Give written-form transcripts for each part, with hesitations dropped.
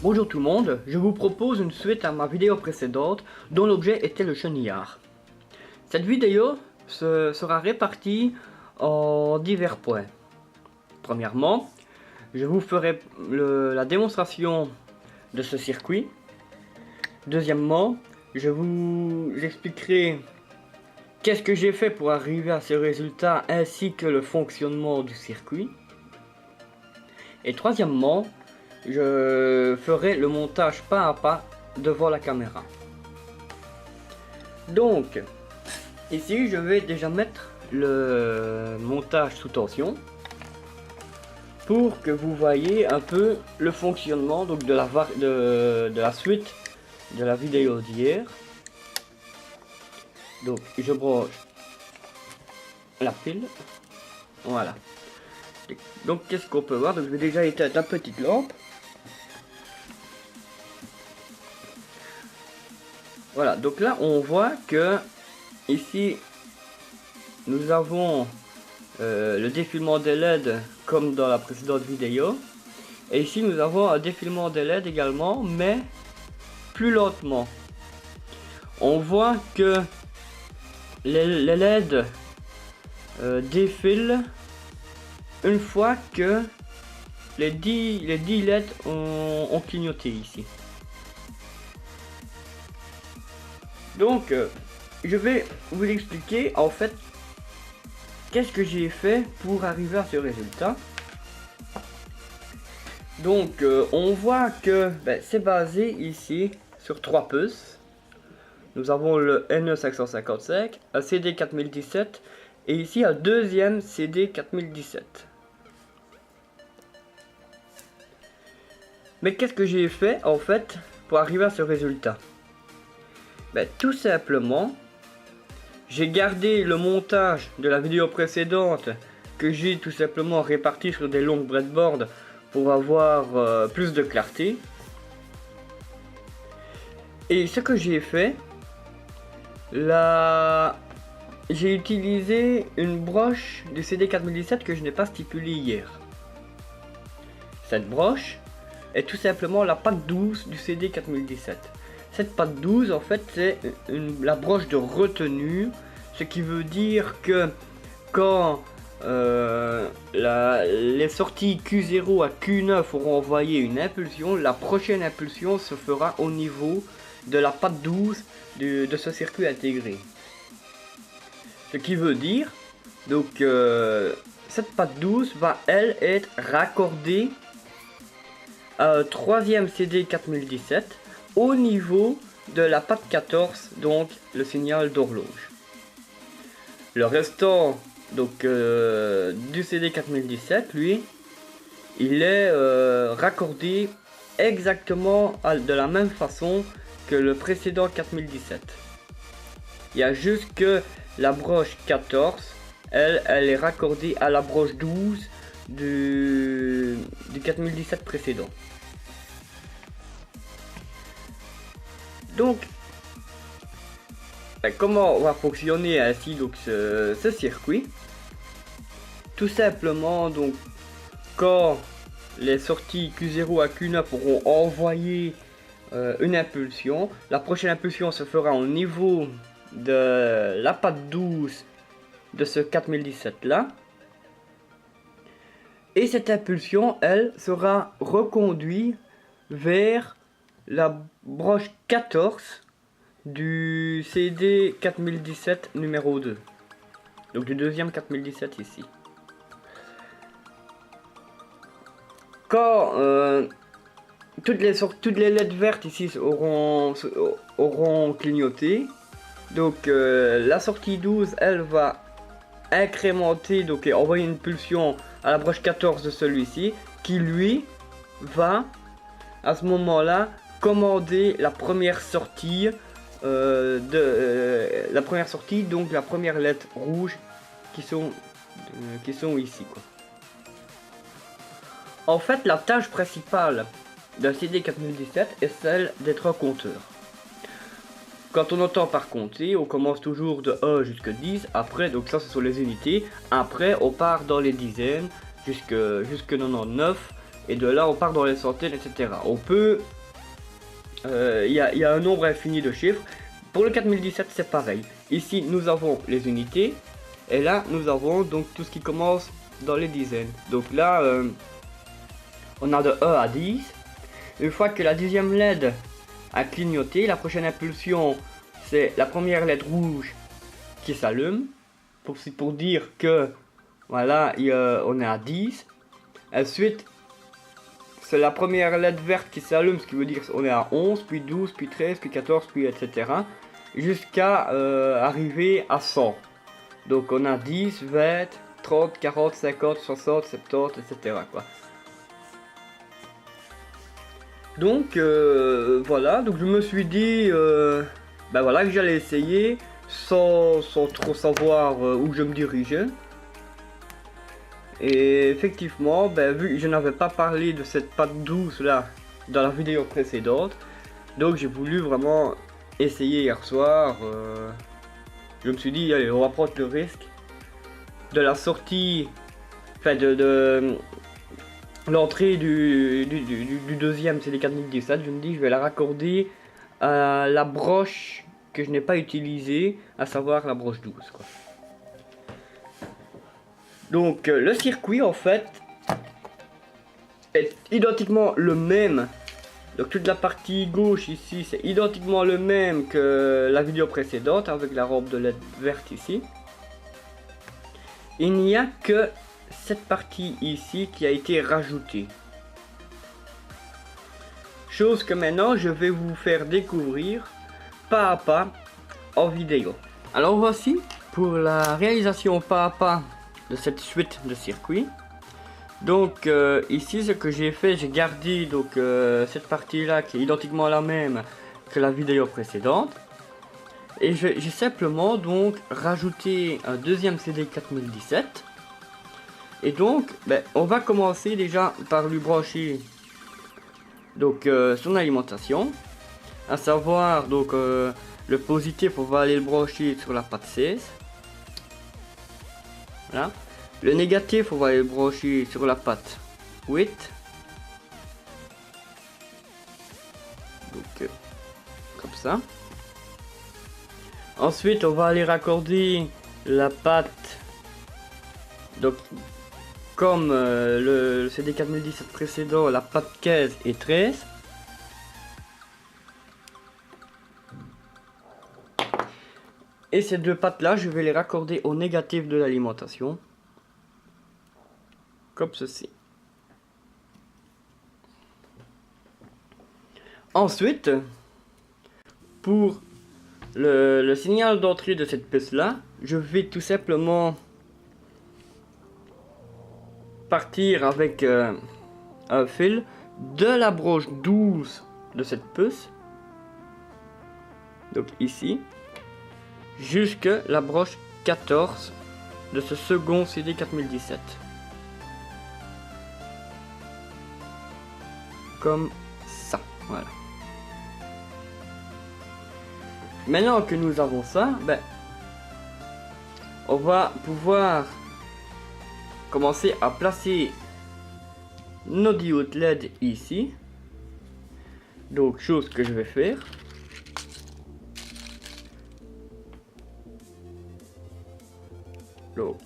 Bonjour tout le monde, je vous propose une suite à ma vidéo précédente dont l'objet était le chenillard. Cette vidéo sera répartie en divers points. Premièrement, je vous ferai la démonstration de ce circuit. Deuxièmement, je vous expliquerai qu'est-ce que j'ai fait pour arriver à ce résultat ainsi que le fonctionnement du circuit. Et troisièmement, je ferai le montage pas à pas devant la caméra. Donc, ici je vais déjà mettre le montage sous tension pour que vous voyez un peu le fonctionnement donc de la suite de la vidéo d'hier. Donc je branche la pile, voilà. Donc qu'est-ce qu'on peut voir? Donc je vais déjà éteindre la petite lampe. Voilà, donc là on voit que ici nous avons le défilement des LED comme dans la précédente vidéo. Et ici nous avons un défilement des LED également, mais plus lentement. On voit que les LED défilent une fois que les 10 LED ont clignoté ici. Donc je vais vous expliquer en fait qu'est-ce que j'ai fait pour arriver à ce résultat. Donc on voit que c'est basé ici sur 3 puces. Nous avons le NE555, un CD 4017 et ici un deuxième CD 4017. Mais qu'est-ce que j'ai fait en fait pour arriver à ce résultat? Tout simplement, j'ai gardé le montage de la vidéo précédente que j'ai tout simplement réparti sur des longues breadboards pour avoir plus de clarté. Et ce que j'ai fait, là, j'ai utilisé une broche du CD 4017 que je n'ai pas stipulé hier. Cette broche est tout simplement la patte 12 du CD 4017. Cette patte 12 en fait c'est la broche de retenue, ce qui veut dire que quand les sorties Q0 à Q9 auront envoyé une impulsion, la prochaine impulsion se fera au niveau de la patte 12 de ce circuit intégré. Ce qui veut dire donc cette patte 12 va elle être raccordée à un troisième CD 4017 au niveau de la patte 14, donc le signal d'horloge. Le restant donc du CD 4017, lui, il est raccordé exactement de la même façon que le précédent 4017. Il y a juste que la broche 14, elle est raccordée à la broche 12 du 4017 précédent. Donc, comment va fonctionner ainsi donc ce circuit? Tout simplement, donc, quand les sorties Q0 à Q9 auront envoyé une impulsion, la prochaine impulsion se fera au niveau de la patte 12 de ce 4017 là. Et cette impulsion, elle, sera reconduite vers la broche 14 du CD 4017 numéro 2. Donc du deuxième 4017 ici. Quand toutes les LED vertes ici auront clignoté, donc la sortie 12 elle va incrémenter, donc envoyer une pulsion à la broche 14 de celui-ci, qui lui va à ce moment là commander la première sortie donc la première lettre rouge qui sont ici quoi. En fait la tâche principale d'un CD 4017 est celle d'être un compteur. Quand on entend par compter, on commence toujours de 1 jusqu'à 10, après donc ça ce sont les unités, après on part dans les dizaines jusque 99 Et de là, on part dans les centaines, etc. On peut... Il y a un nombre infini de chiffres. Pour le 4017, c'est pareil. Ici, nous avons les unités. Et là, nous avons donc tout ce qui commence dans les dizaines. Donc là, on a de 1 à 10. Une fois que la 10e LED a clignoté, la prochaine impulsion, c'est la première LED rouge qui s'allume. Pour dire que, voilà, on est à 10. Ensuite, c'est la première LED verte qui s'allume, ce qui veut dire qu'on est à 11, puis 12, puis 13, puis 14, puis etc. Jusqu'à arriver à 100. Donc on a 10, 20, 30, 40, 50, 60, 70, etc. quoi. Donc voilà, donc je me suis dit ben voilà, que j'allais essayer sans trop savoir où je me dirigeais. Et effectivement, ben, vu que je n'avais pas parlé de cette pâte douce là dans la vidéo précédente, donc j'ai voulu vraiment essayer hier soir. Je me suis dit, allez, on va prendre le risque de la sortie, enfin de l'entrée du deuxième CD 4017. Je me dis, je vais la raccorder à la broche que je n'ai pas utilisée, à savoir la broche 12 quoi. Donc le circuit en fait est identiquement le même. Donc toute la partie gauche ici c'est identiquement le même que la vidéo précédente avec la robe de LED verte ici. Il n'y a que cette partie ici qui a été rajoutée. Chose que maintenant je vais vous faire découvrir pas à pas en vidéo. Alors voici pour la réalisation pas à pas de cette suite de circuits. Donc ici ce que j'ai fait, j'ai gardé donc cette partie là qui est identiquement la même que la vidéo précédente, et j'ai simplement donc rajouté un deuxième CD 4017. Et donc ben, on va commencer déjà par lui brancher donc son alimentation, à savoir donc le positif, on va aller le brancher sur la patte 16. Voilà. Le négatif, on va aller le brancher sur la patte 8. Donc, comme ça. Ensuite, on va aller raccorder la patte. Donc, comme le CD 4017 précédent, la patte 15 et 13. Et ces deux pattes là, je vais les raccorder au négatif de l'alimentation. Comme ceci. Ensuite, pour le signal d'entrée de cette puce là, je vais tout simplement partir avec un fil de la broche 12 de cette puce, donc ici, jusque la broche 14 de ce second CD 4017. Comme ça, voilà. Maintenant que nous avons ça, ben, on va pouvoir commencer à placer nos diodes LED ici. Donc, chose que je vais faire. Donc,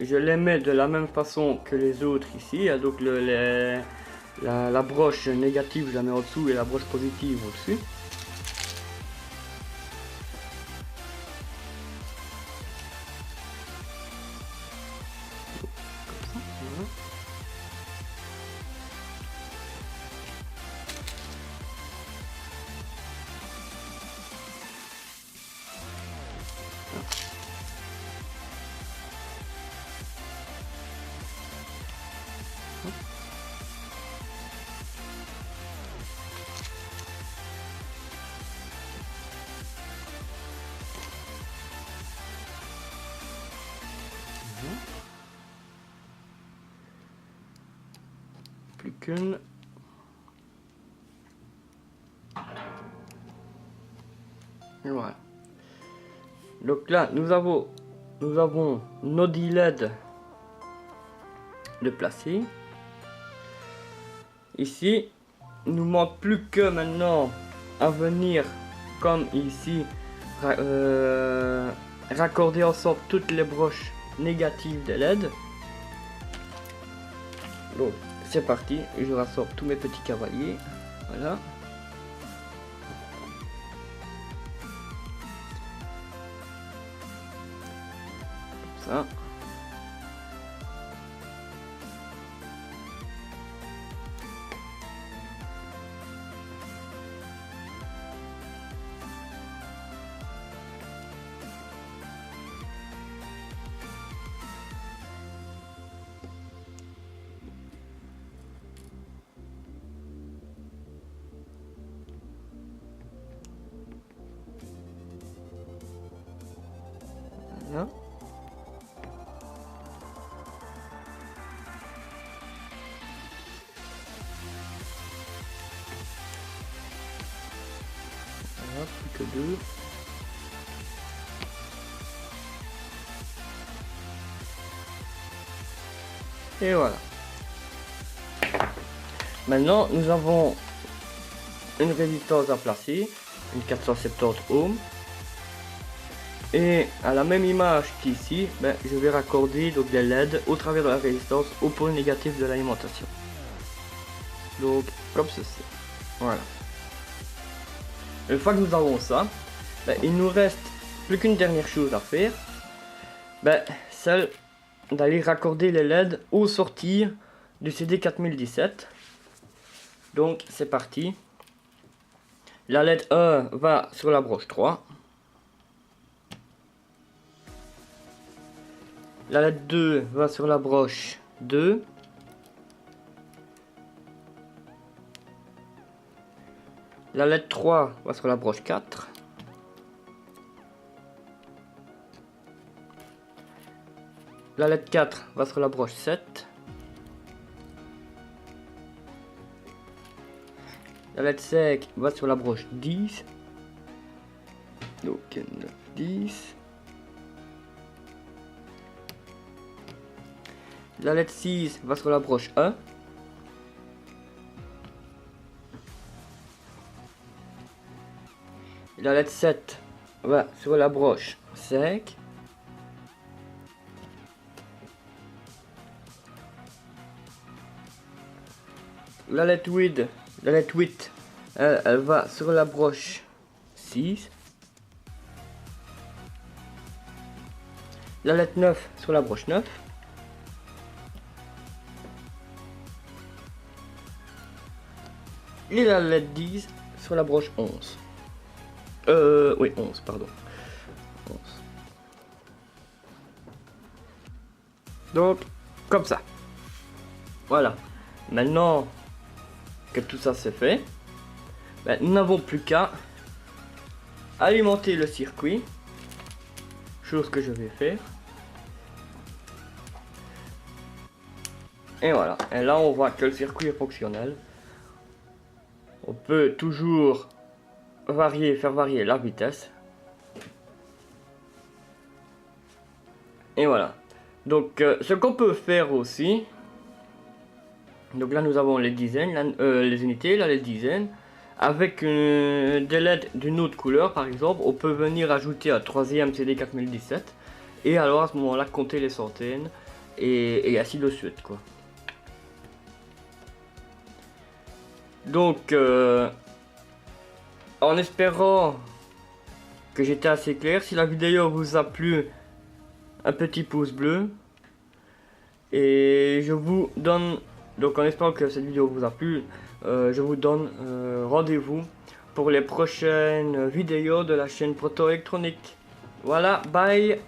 je les mets de la même façon que les autres ici. Donc, la broche négative, je la mets en dessous et la broche positive au-dessus. Plus qu'une. Et voilà. Donc là, nous avons nos 10 LED de placer. ici, il nous manque plus que maintenant à venir, comme ici, raccorder ensemble toutes les broches négatives de LED. Donc c'est parti, je rassemble tous mes petits cavaliers, voilà. Comme ça. Voilà. Voilà, plus que 2. Et voilà. Maintenant, nous avons une résistance à placer, une 470 ohms. Et à la même image qu'ici, je vais raccorder donc des LED au travers de la résistance au pôle négatif de l'alimentation. Donc comme ceci. Voilà. Une fois que nous avons ça, il nous reste plus qu'une dernière chose à faire. Celle d'aller raccorder les LED au sortir du CD 4017. Donc c'est parti. La LED 1 va sur la broche 3. La LED 2 va sur la broche 2. La LED 3 va sur la broche 4. La LED 4 va sur la broche 7. La LED 5 va sur la broche 10. Donc 9, 10. La LED 6 va sur la broche 1. La LED 7 va sur la broche 5. La LED 8, elle va sur la broche 6. La LED 9 sur la broche 9. Et la LED 10 sur la broche 11. Oui, 11, pardon. 11. Donc, comme ça. Voilà. Maintenant que tout ça c'est fait, nous n'avons plus qu'à alimenter le circuit. Chose que je vais faire. Et voilà. Et là, on voit que le circuit est fonctionnel. On peut toujours faire varier la vitesse. Et voilà. Donc ce qu'on peut faire aussi. Donc là nous avons les dizaines, les unités, là les dizaines. Avec des LED d'une autre couleur par exemple, on peut venir ajouter un troisième CD 4017. Et alors à ce moment là compter les centaines. Et ainsi de suite quoi. Donc, en espérant que j'étais assez clair, si la vidéo vous a plu, un petit pouce bleu. Et je vous donne, donc en espérant que cette vidéo vous a plu, je vous donne rendez-vous pour les prochaines vidéos de la chaîne Proto Électronique. Voilà, bye!